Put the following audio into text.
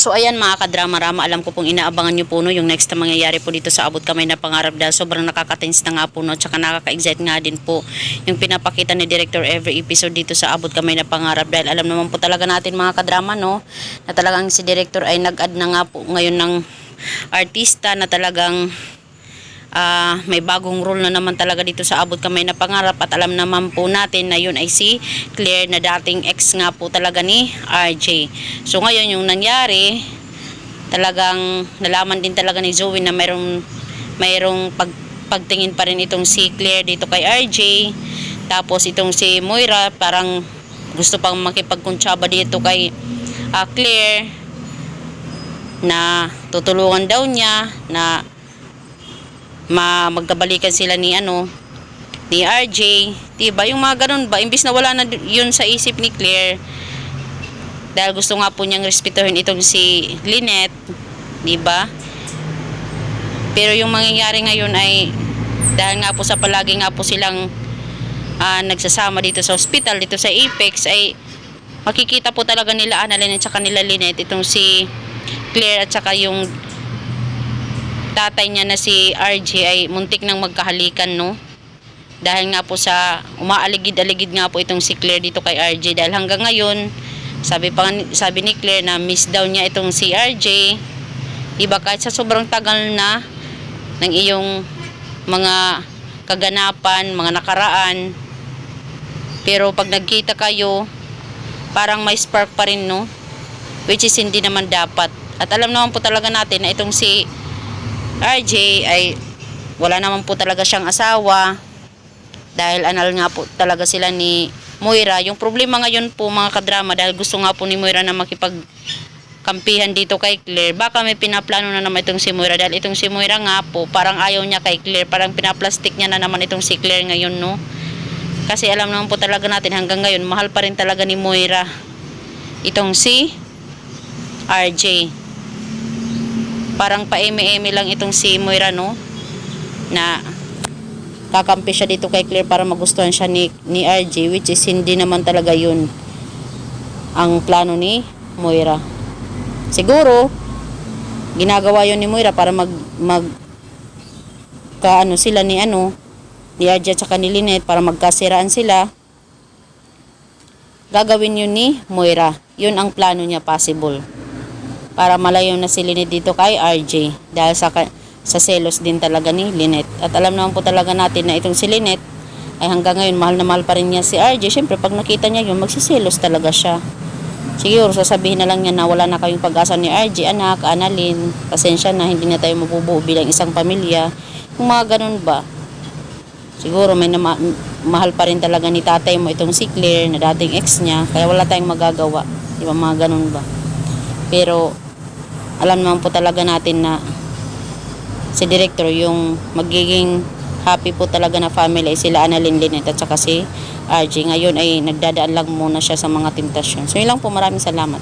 So ayan mga kadrama-rama, alam ko pong inaabangan nyo po no, yung next na mangyayari po dito sa Abot Kamay na Pangarap dahil sobrang nakaka-tense na nga po no, tsaka nakaka-excite nga din po yung pinapakita ni Director every episode dito sa Abot Kamay na Pangarap dahil alam naman po talaga natin mga kadrama no, na talagang si Director ay nag-add na nga po ngayon ng artista na talagang may bagong role na naman talaga dito sa Abot Kamay na Pangarap at alam naman po natin na yun ay si Claire na dating ex nga po talaga ni RJ. So ngayon yung nangyari, talagang nalaman din talaga ni Zoe na mayroong pagtingin pa rin itong si Claire dito kay RJ. Tapos itong si Moira parang gusto pang makipagkuntsaba dito kay Claire na tutulungan daw niya na magkabalikan sila ni RJ, diba? Yung mga ganun ba, imbis na wala na yun sa isip ni Claire dahil gusto nga po niyang respetuhin itong si Lynette, diba? Pero yung mangyayari ngayon ay dahil nga po sa palagi nga po silang nagsasama dito sa hospital, dito sa Apex, ay makikita po talaga nila Annalyn at saka nila Lynette itong si Claire at saka yung tatay niya na si RJ ay muntik nang magkahalikan no, dahil nga po sa umaaligid-aligid nga po itong si Claire dito kay RJ dahil hanggang ngayon sabi ni Claire na miss daw niya itong si RJ, iba kahit sa sobrang tagal na ng iyong mga kaganapan, mga nakaraan, pero pag nagkita kayo parang may spark pa rin no, which is hindi naman dapat. At alam naman po talaga natin na itong si RJ ay wala naman po talaga siyang asawa dahil anal nga po talaga sila ni Moira. Yung problema ngayon po mga kadrama, dahil gusto nga po ni Moira na makipagkampihan dito kay Claire, baka may pinaplano na naman itong si Moira dahil itong si Moira nga po parang ayaw niya kay Claire, parang pinaplastik niya na naman itong si Claire ngayon no, kasi alam naman po talaga natin hanggang ngayon mahal pa rin talaga ni Moira itong si RJ. Parang paeme-eme lang itong si Moira no, na kakampi siya dito kay Claire para magustuhan siya ni RJ, which is hindi naman talaga yun ang plano ni Moira. Siguro ginagawa yun ni Moira para sila ni RJ at saka ni Lynette, para magkasiraan sila. Gagawin yun ni Moira, yun ang plano niya, possible, para malayo na si Lynette dito kay RJ dahil sa selos din talaga ni Lynette. At alam naman po talaga natin na itong si Lynette ay hanggang ngayon mahal na mahal pa rin niya si RJ. Siyempre pag nakita niya yun, magsiselos talaga siya. Siguro sasabihin na lang niya na wala na kayong pag-asa ni RJ, anak, Annalyn, pasensya na, hindi na tayo mabubuo bilang isang pamilya. Kung mga ganun ba, siguro may mahal pa rin talaga ni tatay mo itong si Claire na dating ex niya, kaya wala tayong magagawa, di ba, mga ganun ba. Pero alam naman po talaga natin na si Director yung magiging happy po talaga na family ay sila Annalyn, Lynette at saka si RJ. Ngayon ay nagdadaan lang muna siya sa mga temptasyon. So yun lang po, maraming salamat.